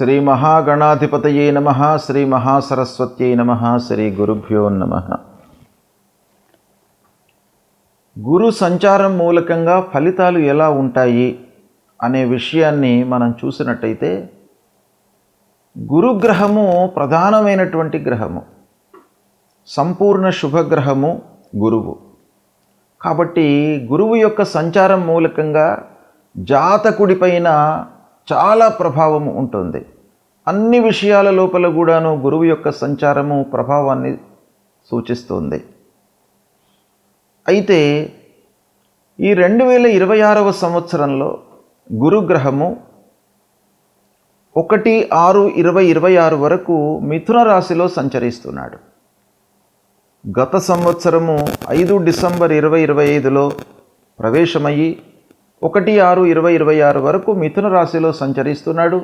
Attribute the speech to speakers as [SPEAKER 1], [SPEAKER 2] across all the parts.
[SPEAKER 1] శ్రీ మహాగణాధిపతయే నమః. శ్రీ మహాసరస్వత్యై నమః. శ్రీ గురుభ్యో నమః. గురు సంచారం మూలకంగా ఫలితాలు ఎలా ఉంటాయి అనే విషయాన్ని మనం చూసినట్టయితే, గురుగ్రహము ప్రధానమైనటువంటి గ్రహము, సంపూర్ణ శుభగ్రహము గురువు. కాబట్టి గురువు యొక్క సంచారం మూలకంగా జాతకుడిపైన చాలా ప్రభావము ఉంటుంది. అన్ని విషయాల లోపల కూడాను గురువు యొక్క సంచారము ప్రభావాన్ని సూచిస్తుంది. అయితే ఈ 2026వ సంవత్సరంలో గురుగ్రహము 1/6/2026 వరకు మిథున రాశిలో సంచరిస్తున్నాడు. గత సంవత్సరము 5 డిసెంబర్ 2025లో ప్రవేశమయ్యి 1/6/2026 వరకు మిథున రాశిలో సంచరిస్తున్నాడు.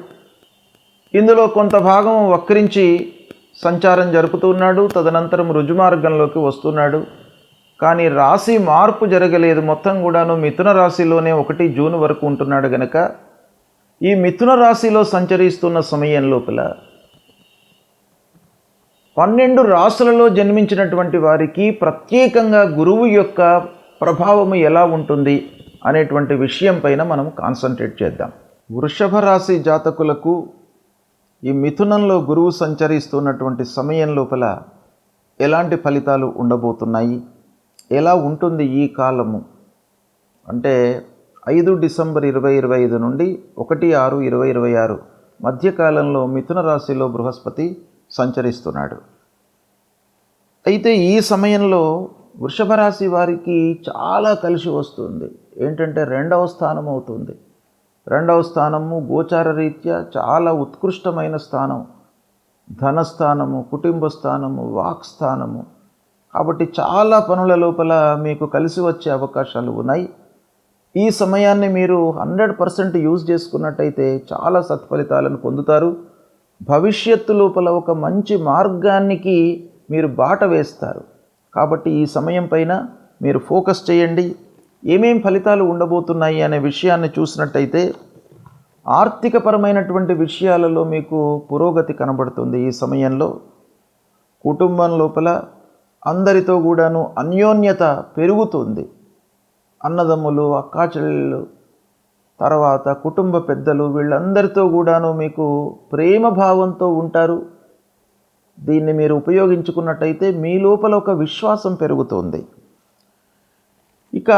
[SPEAKER 1] ఇందులో కొంత భాగం వక్రించి సంచారం జరుపుతున్నాడు, తదనంతరం రుజుమార్గంలోకి వస్తున్నాడు. కానీ రాశి మార్పు జరగలేదు, మొత్తం కూడాను మిథున రాశిలోనే 1 జూన్ వరకు ఉంటున్నాడు. గనక ఈ మిథున రాశిలో సంచరిస్తున్న సమయం లోపల 12 రాశులలో జన్మించినటువంటి వారికి ప్రత్యేకంగా గురువు యొక్క ప్రభావము ఎలా ఉంటుంది అనేటువంటి విషయం పైన మనం కాన్సన్ట్రేట్ చేద్దాం. వృషభ రాశి జాతకులకు ఈ మిథునంలో గురువు సంచరిస్తున్నటువంటి సమయం లోపల ఎలాంటి ఫలితాలు ఉండబోతున్నాయి, ఎలా ఉంటుంది ఈ కాలము అంటే 5 డిసెంబర్ 2025 నుండి 1/6/2026 మధ్యకాలంలో మిథున రాశిలో బృహస్పతి సంచరిస్తున్నాడు. అయితే ఈ సమయంలో వృషభ రాశి వారికి చాలా కలిసి వస్తుంది. ఏంటంటే 2వ స్థానం అవుతుంది. 2వ స్థానము గోచార రీత్యా చాలా ఉత్కృష్టమైన స్థానం, ధనస్థానము, కుటుంబ స్థానము, వాక్ స్థానము. కాబట్టి చాలా పనుల లోపల మీకు కలిసి వచ్చే అవకాశాలు ఉన్నాయి. ఈ సమయాన్ని మీరు 100% యూజ్ చేసుకున్నట్టయితే చాలా సత్ఫలితాలను పొందుతారు. భవిష్యత్తు లోపల ఒక మంచి మార్గానికి మీరు బాట వేస్తారు. కాబట్టి ఈ సమయం పైన మీరు ఫోకస్ చేయండి. ఏమేం ఫలితాలు ఉండబోతున్నాయి అనే విషయాన్ని చూసినట్టయితే, ఆర్థికపరమైనటువంటి విషయాలలో మీకు పురోగతి కనబడుతుంది. ఈ సమయంలో కుటుంబం లోపల అందరితో కూడాను అన్యోన్యత పెరుగుతుంది. అన్నదమ్ములు, అక్కాచెల్లెళ్ళు, తర్వాత కుటుంబ పెద్దలు, వీళ్ళందరితో కూడాను మీకు ప్రేమ భావంతో ఉంటారు. దీన్ని మీరు ఉపయోగించుకున్నట్టయితే మీ లోపల ఒక విశ్వాసం పెరుగుతుంది. ఇక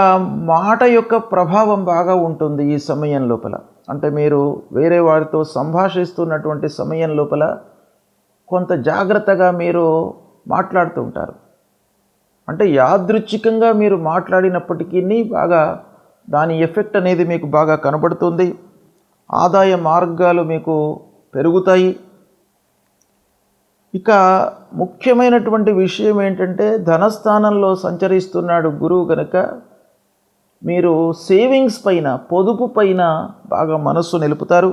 [SPEAKER 1] మాట యొక్క ప్రభావం బాగా ఉంటుంది ఈ సమయం లోపల. అంటే మీరు వేరే వారితో సంభాషిస్తున్నటువంటి సమయం లోపల కొంత జాగ్రత్తగా మీరు మాట్లాడుతుంటారు. అంటే యాదృచ్ఛికంగా మీరు మాట్లాడినప్పటికీ బాగా దాని ఎఫెక్ట్ అనేది మీకు బాగా కనబడుతుంది. ఆదాయ మార్గాలు మీకు పెరుగుతాయి. ఇక ముఖ్యమైనటువంటి విషయం ఏంటంటే, ధనస్థానంలో సంచరిస్తున్నాడు గురువు. కనుక మీరు సేవింగ్స్ పైన, పొదుపు పైన బాగా మనస్సు నిలుపుతారు.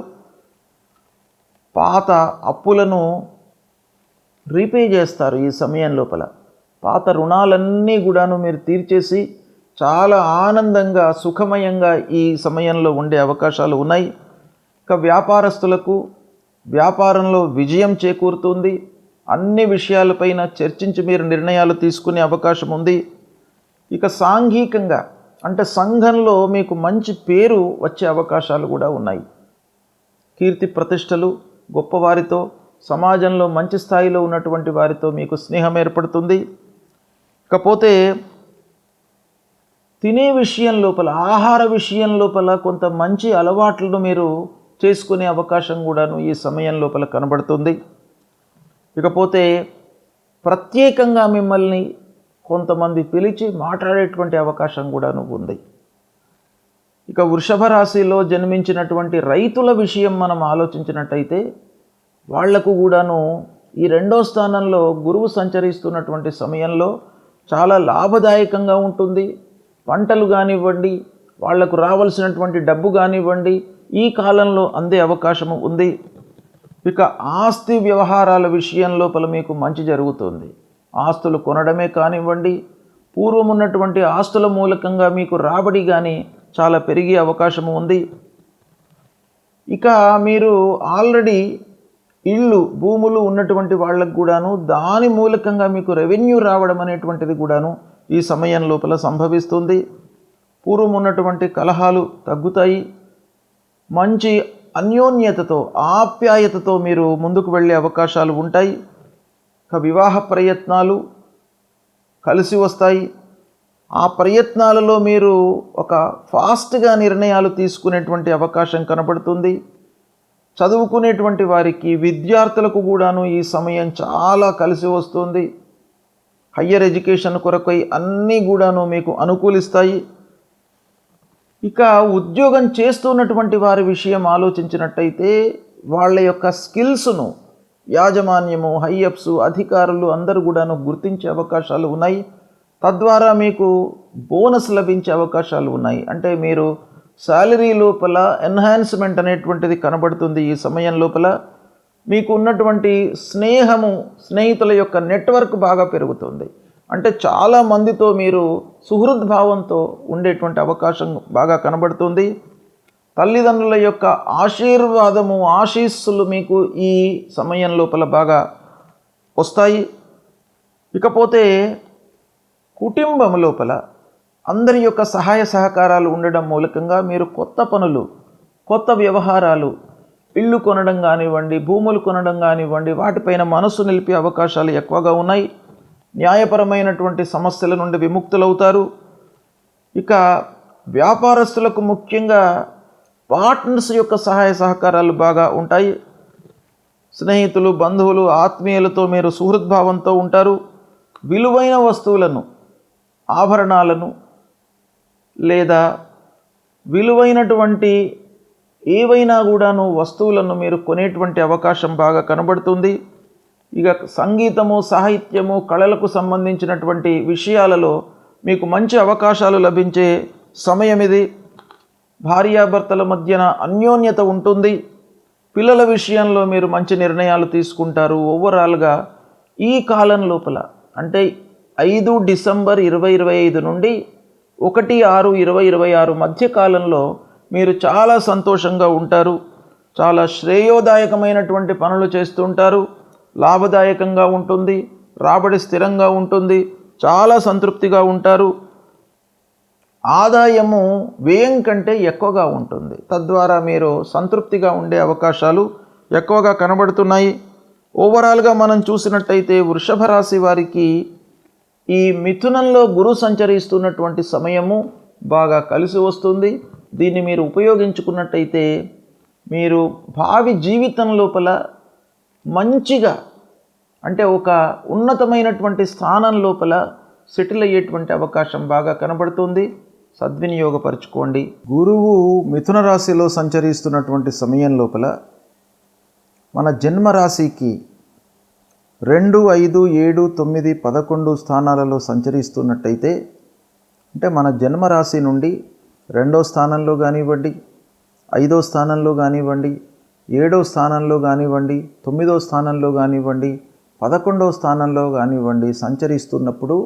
[SPEAKER 1] పాత అప్పులను రీపే చేస్తారు. ఈ సమయం లోపల పాత రుణాలన్నీ కూడాను మీరు తీర్చేసి చాలా ఆనందంగా, సుఖమయంగా ఈ సమయంలో ఉండే అవకాశాలు ఉన్నాయి. ఇక వ్యాపారస్తులకు వ్యాపారంలో విజయం చేకూరుతుంది. అన్ని విషయాలపైన చర్చించి మీరు నిర్ణయాలు తీసుకునే అవకాశం ఉంది. ఇక సాంఘికంగా అంటే సంఘంలో మీకు మంచి పేరు వచ్చే అవకాశాలు కూడా ఉన్నాయి. కీర్తి ప్రతిష్టలు, గొప్పవారితో, సమాజంలో మంచి స్థాయిలో ఉన్నటువంటి వారితో మీకు స్నేహం ఏర్పడుతుంది. ఇకపోతే తినే విషయం లోపల, ఆహార విషయం లోపల కొంత మంచి అలవాట్లను మీరు చేసుకునే అవకాశం కూడాను ఈ సమయం లోపల కనబడుతుంది. ఇకపోతే ప్రత్యేకంగా మిమ్మల్ని కొంతమంది పిలిచి మాట్లాడేటువంటి అవకాశం కూడాను ఉంది. ఇక వృషభ రాశిలో జన్మించినటువంటి రైతుల విషయం మనం ఆలోచించినట్టయితే, వాళ్లకు కూడాను ఈ 2వ స్థానంలో గురువు సంచరిస్తున్నటువంటి సమయంలో చాలా లాభదాయకంగా ఉంటుంది. పంటలు కానివ్వండి, వాళ్లకు రావాల్సినటువంటి డబ్బు కానివ్వండి, ఈ కాలంలో అందే అవకాశం ఉంది. ఇక ఆస్తి వ్యవహారాల విషయం లోపల మీకు మంచి జరుగుతుంది. ఆస్తులు కొనడమే కానివ్వండి, పూర్వం ఉన్నటువంటి ఆస్తుల మూలకంగా మీకు రాబడి కానీ చాలా పెరిగే అవకాశం ఉంది. ఇక మీరు ఆల్రెడీ ఇళ్ళు భూములు ఉన్నటువంటి వాళ్ళకు కూడాను దాని మూలకంగా మీకు రెవెన్యూ రావడం అనేటువంటిది కూడాను ఈ సమయం లోపల సంభవిస్తుంది. పూర్వం ఉన్నటువంటి కలహాలు తగ్గుతాయి. మంచి అన్యోన్యతతో ఆప్యాయతతో మీరు ముందుకు వెళ్ళే అవకాశాలు ఉంటాయి. వివాహ ప్రయత్నాలు కలిసి వస్తాయి. ఆ ప్రయత్నాలలో మీరు ఒక ఫాస్ట్గా నిర్ణయాలు తీసుకునేటువంటి అవకాశం కనబడుతుంది. చదువుకునేటువంటి వారికి, విద్యార్థులకు కూడాను ఈ సమయం చాలా కలిసి వస్తుంది. హయ్యర్ ఎడ్యుకేషన్ కొరకై అన్నీ కూడాను మీకు అనుకూలిస్తాయి. ఇక ఉద్యోగం చేస్తున్నటువంటి వారి విషయం ఆలోచించినట్టయితే వాళ్ళ యొక్క స్కిల్స్ను యాజమాన్యము, హైయప్స్, అధికారులు అందరూ కూడాను గుర్తించే అవకాశాలు ఉన్నాయి. తద్వారా మీకు బోనస్ లభించే అవకాశాలు ఉన్నాయి. అంటే మీరు శాలరీ లోపల ఎన్హాన్స్మెంట్ అనేటువంటిది కనబడుతుంది. ఈ సమయం లోపల మీకు ఉన్నటువంటి స్నేహితుల యొక్క నెట్వర్క్ బాగా పెరుగుతుంది. అంటే చాలా మందితో మీరు సుహృద్భావంతో ఉండేటువంటి అవకాశం బాగా కనబడుతుంది. తల్లిదండ్రుల యొక్క ఆశీర్వాదము, ఆశీస్సులు మీకు ఈ సమయం లోపల బాగా వస్తాయి. ఇకపోతే కుటుంబం లోపల అందరి యొక్క సహాయ సహకారాలు ఉండడం మూలకంగా మీరు కొత్త పనులు, కొత్త వ్యవహారాలు, ఇళ్ళు కొనడం కానివ్వండి, భూములు కొనడం కానివ్వండి, వాటిపైన మనసు నిలిపే అవకాశాలు ఎక్కువగా ఉన్నాయి. న్యాయపరమైనటువంటి సమస్యల నుండి విముక్తులవుతారు. ఇక వ్యాపారస్తులకు ముఖ్యంగా పార్ట్నర్స్ యొక్క సహాయ సహకారాలు బాగా ఉంటాయి. స్నేహితులు, బంధువులు, ఆత్మీయులతో మీరు సుహృద్భావంతో ఉంటారు. విలువైన వస్తువులను, ఆభరణాలను లేదా విలువైనటువంటి ఏవైనా కూడాను వస్తువులను మీరు కొనేటువంటి అవకాశం బాగా కనబడుతుంది. ఇక సంగీతము, సాహిత్యము, కళలకు సంబంధించినటువంటి విషయాలలో మీకు మంచి అవకాశాలు లభించే సమయం ఇది. భార్యాభర్తల మధ్యన అన్యోన్యత ఉంటుంది. పిల్లల విషయంలో మీరు మంచి నిర్ణయాలు తీసుకుంటారు. ఓవరాల్గా ఈ కాలం లోపల అంటే 5 డిసెంబర్ 2025 నుండి 1/6/2026 మధ్య కాలంలో మీరు చాలా సంతోషంగా ఉంటారు. చాలా శ్రేయోదాయకమైనటువంటి పనులు చేస్తుంటారు. లాభదాయకంగా ఉంటుంది. రాబడి స్థిరంగా ఉంటుంది. చాలా సంతృప్తిగా ఉంటారు. ఆదాయము వ్యయం కంటే ఎక్కువగా ఉంటుంది. తద్వారా మీరు సంతృప్తిగా ఉండే అవకాశాలు ఎక్కువగా కనబడుతున్నాయి. ఓవరాల్గా మనం చూసినట్టయితే వృషభ రాశి వారికి ఈ మిథునంలో గురు సంచరిస్తున్నటువంటి సమయము బాగా కలిసి వస్తుంది. దీన్ని మీరు ఉపయోగించుకున్నట్టయితే మీరు భావి జీవితం లోపల మంచిగా, అంటే ఒక ఉన్నతమైనటువంటి స్థానం లోపల సెటిల్ అయ్యేటువంటి అవకాశం బాగా కనబడుతుంది. సద్వినియోగపరచుకోండి. గురువు మిథున రాశిలో సంచరిస్తున్నటువంటి సమయం లోపల మన జన్మరాశికి 2, 5, 7, 9, 11 స్థానాలలో సంచరిస్తున్నట్టయితే, అంటే మన జన్మరాశి నుండి 2వ స్థానంలో కానివ్వండి, 5వ స్థానంలో కానివ్వండి, 7వ స్థానంలో కానివ్వండి, 9వ స్థానంలో కానివ్వండి, 11వ స్థానంలో కానివ్వండి సంచరిస్తున్నప్పుడు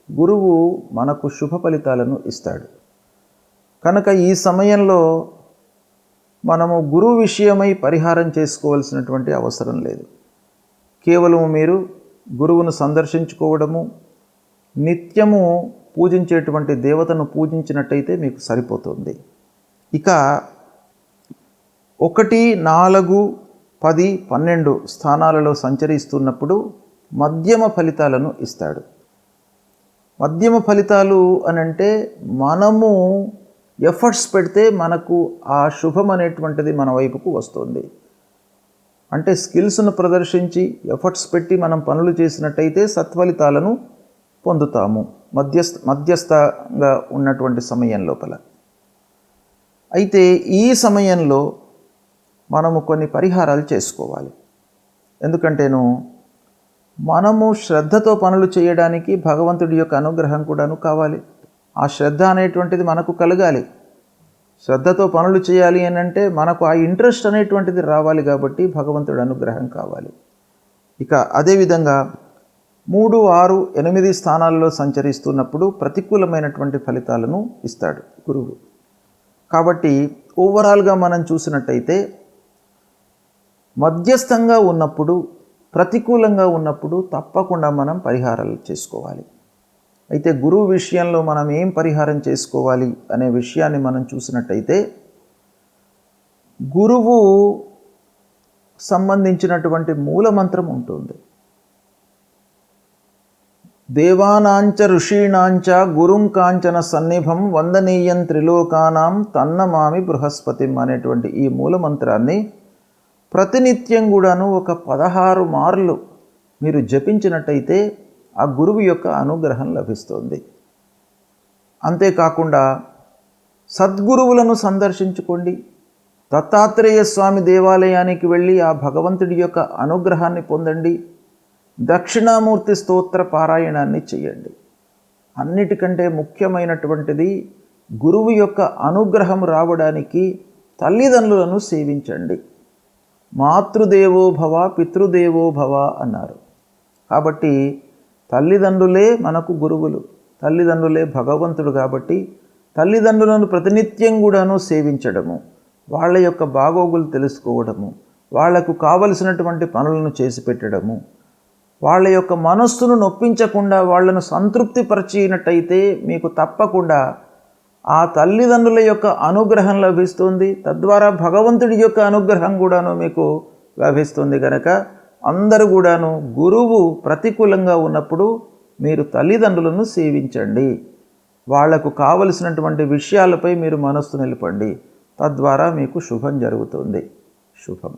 [SPEAKER 1] గురువు మనకు శుభ ఫలితాలను ఇస్తాడు. కనుక ఈ సమయంలో మనము గురువు విషయమై పరిహారం చేసుకోవాల్సినటువంటి అవసరం లేదు. కేవలం మీరు గురువును సందర్శించుకోవడము, నిత్యము పూజించేటువంటి దేవతను పూజించినట్టయితే మీకు సరిపోతుంది. ఇక 1, 4, 10, 12 స్థానాలలో సంచరిస్తున్నప్పుడు మధ్యమ ఫలితాలను ఇస్తాడు. మధ్యమ ఫలితాలు అనంటే మనము ఎఫర్ట్స్ పెడితే మనకు ఆ శుభం అనేటువంటిది మన వైపుకు వస్తుంది. అంటే స్కిల్స్ను ప్రదర్శించి ఎఫర్ట్స్ పెట్టి మనం పనులు చేసినట్టయితే సత్ఫలితాలను పొందుతాము మధ్యస్థంగా ఉన్నటువంటి సమయం లోపల. అయితే ఈ సమయంలో మనము కొన్ని పరిహారాలు చేసుకోవాలి. ఎందుకంటేను మనము శ్రద్ధతో పనులు చేయడానికి భగవంతుడి యొక్క అనుగ్రహం కూడాను కావాలి. ఆ శ్రద్ధ అనేటువంటిది మనకు కలగాలి. శ్రద్ధతో పనులు చేయాలి అని అంటే మనకు ఆ ఇంట్రెస్ట్ అనేటువంటిది రావాలి. కాబట్టి భగవంతుడి అనుగ్రహం కావాలి. ఇక అదేవిధంగా 3, 6, 8 స్థానాల్లో సంచరిస్తున్నప్పుడు ప్రతికూలమైనటువంటి ఫలితాలను ఇస్తాడు గురువు. కాబట్టి ఓవరాల్గా మనం చూసినట్టయితే మధ్యస్థంగా ఉన్నప్పుడు, ప్రతికూలంగా ఉన్నప్పుడు తప్పకుండా మనం పరిహారాలు చేసుకోవాలి. అయితే గురువు విషయంలో మనం ఏం పరిహారం చేసుకోవాలి అనే విషయాన్ని మనం చూసినట్టయితే, గురువు సంబంధించినటువంటి మూలమంత్రం ఉంటుంది. దేవానాంచ ఋషీణాంచ గురుం కాంచన సన్నిభం వందనీయం త్రిలోకానాం తన్నమామి బృహస్పతిం అనేటువంటి ఈ మూలమంత్రాన్ని ప్రతినిత్యం కూడాను ఒక 16 మార్లు మీరు జపించినట్టయితే ఆ గురువు యొక్క అనుగ్రహం లభిస్తుంది. అంతేకాకుండా సద్గురువులను సందర్శించుకోండి. దత్తాత్రేయ స్వామి దేవాలయానికి వెళ్ళి ఆ భగవంతుడి యొక్క అనుగ్రహాన్ని పొందండి. దక్షిణామూర్తి స్తోత్ర పారాయణాన్ని చేయండి. అన్నిటికంటే ముఖ్యమైనటువంటిది గురువు యొక్క అనుగ్రహం రావడానికి తల్లిదండ్రులను సేవించండి. మాతృదేవో భవ పితృదేవో భవ అన్నారు. కాబట్టి తల్లిదండ్రులే మనకు గురువులు, తల్లిదండ్రులే భగవంతుడు. కాబట్టి తల్లిదండ్రులను ప్రతినిత్యం కూడాను సేవించడము, వాళ్ళ యొక్క బాగోగులు తెలుసుకోవడము, వాళ్లకు కావలసినటువంటి పనులను చేసి పెట్టడము, వాళ్ళ యొక్క మనస్సును నొప్పించకుండా వాళ్లను సంతృప్తిపరిచినట్టయితే మీకు తప్పకుండా ఆ తల్లిదండ్రుల యొక్క అనుగ్రహం లభిస్తుంది. తద్వారా భగవంతుడి యొక్క అనుగ్రహం కూడాను మీకు లభిస్తుంది. కనుక అందరూ కూడాను గురువు ప్రతికూలంగా ఉన్నప్పుడు మీరు తల్లిదండ్రులను సేవించండి. వాళ్లకు కావలసినటువంటి విషయాలపై మీరు మనస్సు నిలపండి. తద్వారా మీకు శుభం జరుగుతుంది. శుభం.